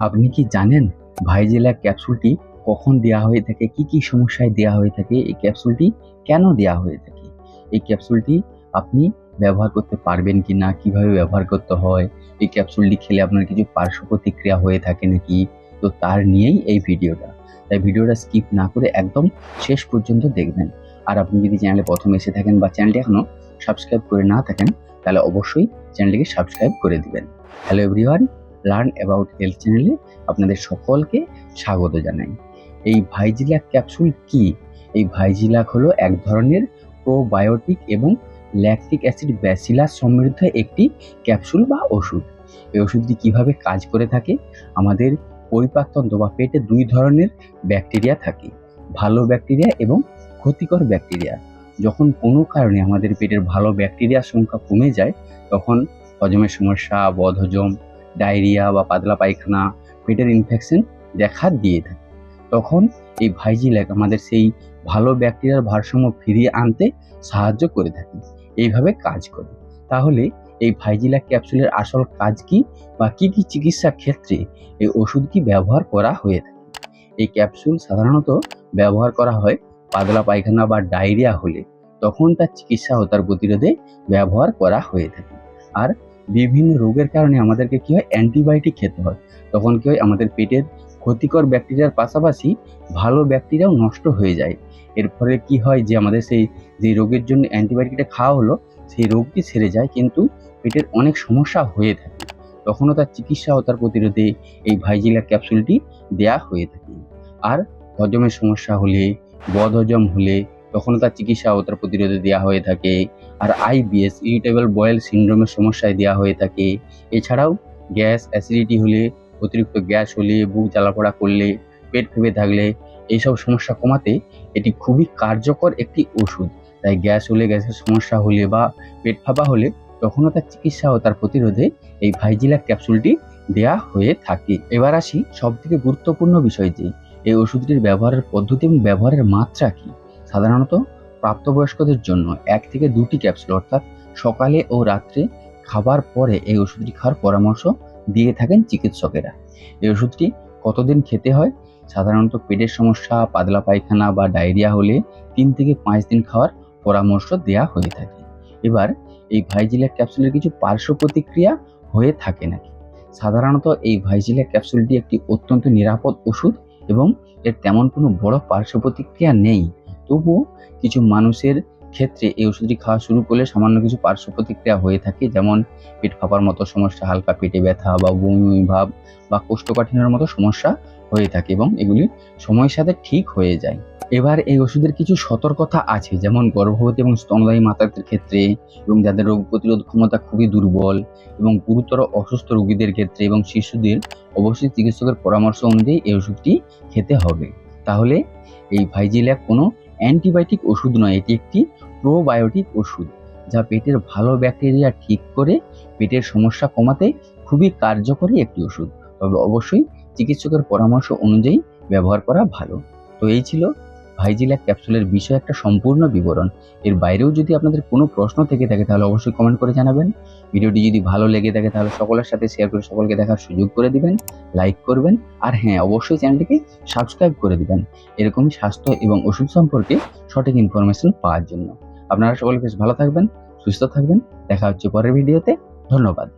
আপনি কি জানেন ভাইজেলা ক্যাপসুলটি কখন দেওয়া হয়ে থাকে, কি কি সমস্যায় দেওয়া হয়ে থাকে, এই ক্যাপসুলটি কেন দেওয়া হয়ে থাকে, এই ক্যাপসুলটি আপনি ব্যবহার করতে পারবেন কি না, কিভাবে ব্যবহার করতে হয়, এই ক্যাপসুলটি খেলে আপনার কিছু পার্শ্ব প্রতিক্রিয়া হয়ে থাকে নাকি, তো তার নিয়েই এই ভিডিওটা। তাই ভিডিওটা স্কিপ না করে একদম শেষ পর্যন্ত দেখবেন। আর আপনি যদি চ্যানেলে প্রথম এসে থাকেন বা চ্যানেলটি এখনো সাবস্ক্রাইব করে না থাকেন, তাহলে অবশ্যই চ্যানেলটিকে সাবস্ক্রাইব করে দিবেন। Hello everyone, learn about health চ্যানেলে আপনাদের সকলকে স্বাগত জানাই। এই ভাইজিলাক ক্যাপসুল কি? এই ভাইজিলাক হলো এক ধরনের প্রোবায়োটিক এবং ল্যাকটিক অ্যাসিড ব্যাসিলাস সমৃদ্ধ একটি ক্যাপসুল বা ওষুধ। এই ওষুধটি কিভাবে কাজ করে থাকে? আমাদের পরিপাকতন্ত্র বা পেটে দুই ধরনের ব্যাকটেরিয়া থাকে, ভালো ব্যাকটেরিয়া এবং ক্ষতিকর ব্যাকটেরিয়া। যখন কোনো কারণে আমাদের পেটের ভালো ব্যাকটেরিয়ার সংখ্যা কমে যায়, তখন হজমের সমস্যা, বদহজম, ডায়রিয়া বা পাতলা পায়খানা, পেটের ইনফেকশন দেখা দিয়ে থাকে। তখন এই ভাইজিলাক আমাদের সেই ভালো ব্যাকটেরিয়ার ভারসাম্য ফিরিয়ে আনতে সাহায্য করে থাকে, এইভাবে কাজ করে। তাহলে এই ভাইজিলাক ক্যাপসুলের আসল কাজ কি বা কি কি চিকিৎসা ক্ষেত্রে এই ওষুধটি ব্যবহার করা হয়ে থাকে? এই ক্যাপসুল সাধারণত ব্যবহার করা হয় পাতলা পায়খানা বা ডায়রিয়া হলে, তখন তার চিকিৎসা ও তার প্রতিরোধে ব্যবহার করা হয়ে থাকে। আর বিভিন্ন রোগের কারণে আমাদেরকে কি হয়, অ্যান্টিবায়োটিক খেতে হয়। তখন কি হয়, আমাদের পেটের ক্ষতিকর ব্যাকটেরিয়ার পাশাপাশি ভালো ব্যাকটেরিয়াও নষ্ট হয়ে যায়। এর ফলে কি হয় যে আমাদের সেই যে রোগের জন্য অ্যান্টিবায়োটিকটা খাওয়া হলো, সেই রোগটি সেরে যায়, কিন্তু পেটের অনেক সমস্যা হয়ে থাকে। তখনও তার চিকিৎসা ও তার প্রতিরোধে এই ভাইজিলাক ক্যাপসুলটি দেয়া হয়ে থাকে। আর হজমের সমস্যা হলে, বদহজম হলে, তখনও তার চিকিৎসা ও তার প্রতিরোধে দেওয়া হয়ে থাকে। আর আইবিএস, ইরিটেবল বয়েল সিনড্রোমের সমস্যায় দেওয়া হয়ে থাকে। এছাড়াও গ্যাস, অ্যাসিডিটি হলে, অতিরিক্ত গ্যাস হলে, বুক জ্বালাপোড়া করলে, পেট ফেঁপে থাকলে, এইসব সমস্যা কমাতে এটি খুবই কার্যকর একটি ওষুধ। তাই গ্যাস হলে, গ্যাসের সমস্যা হলে বা পেট ফাঁপা হলে, তখনও তার চিকিৎসা ও তার প্রতিরোধে এই ভাইজিলাক ক্যাপসুলটি দেয়া হয়ে থাকে। এবার আসি সবথেকে গুরুত্বপূর্ণ বিষয়, যে এই ওষুধটির ব্যবহারের পদ্ধতি এবং ব্যবহারের মাত্রা কি। সাধারণত প্রাপ্তবয়স্কদের জন্য 1 থেকে 2টি ক্যাপসুল, অর্থাৎ সকালে ও রাত্রে খাবার পরে এই ওষুধটি খাওয়ার পরামর্শ দিয়ে থাকেন চিকিৎসকেরা। এই ওষুধটি কতদিন খেতে হয়? সাধারণত পেটের সমস্যা, পাতলা পায়খানা বা ডায়রিয়া হলে 3 থেকে 5 দিন খাওয়ার পরামর্শ দেয়া হয়ে থাকে। এবার এই ভাইজিলাক ক্যাপসুলের কিছু পার্শ্ব প্রতিক্রিয়া হয়ে থাকে নাকি? সাধারণত এই ভাইজিলাক ক্যাপসুলটি একটি অত্যন্ত নিরাপদ ওষুধ এবং এর তেমন কোনো বড় পার্শ্ব প্রতিক্রিয়া নেই। তবুও কিছু মানুষের ক্ষেত্রে এই ওষুধটি খাওয়া শুরু করলে সামান্য কিছু পার্শ্ব প্রতিক্রিয়া হয়ে থাকে, যেমন পেট ফাঁপার মতো সমস্যা, হালকা পেটে ব্যথা বা বমি ভাব বা কোষ্ঠকাঠিন্যের মতো সমস্যা হয়ে থাকে, এবং এগুলি সময়ের সাথে ঠিক হয়ে যায়। এবার এই ওষুধের কিছু সতর্কতা আছে, যেমন গর্ভবতী এবং স্তন্যদায়ী মাতাদের ক্ষেত্রে, এবং যাদের রোগ প্রতিরোধ ক্ষমতা খুবই দুর্বল, এবং গুরুতর অসুস্থ রোগীদের ক্ষেত্রে এবং শিশুদের অবশ্যই চিকিৎসকের পরামর্শ অনুযায়ী এই ওষুধটি খেতে হবে। তাহলে এই ভাইজিলাক কোনো অ্যান্টিবায়োটিক ওষুধ নয়, এটি একটি প্রোবায়োটিক ওষুধ, যা পেটের ভালো ব্যাকটেরিয়া ঠিক করে পেটের সমস্যা কমাতে খুবই কার্যকরী একটি ওষুধ। তবে অবশ্যই চিকিৎসকের পরামর্শ অনুযায়ী ব্যবহার করা ভালো। তো এই ছিল ভাইজিলাক ক্যাপসুলের বিষয়ে একটা সম্পূর্ণ বিবরণ। এর বাইরেও যদি আপনাদের কোনো প্রশ্ন থেকে থাকে, তাহলে অবশ্যই কমেন্ট করে জানাবেন। ভিডিওটি যদি ভালো লেগে থাকে, তাহলে সকলের সাথে শেয়ার করে সকলকে দেখার সুযোগ করে দিবেন, লাইক করবেন, আর হ্যাঁ, অবশ্যই চ্যানেলটিকে সাবস্ক্রাইব করে দিবেন এরকমই স্বাস্থ্য এবং ওষুধ সম্পর্কে সঠিক ইনফরমেশন পাওয়ার জন্য। আপনারা সকলে বেশ ভালো থাকবেন, সুস্থ থাকবেন। দেখা হচ্ছে পরের ভিডিওতে। ধন্যবাদ।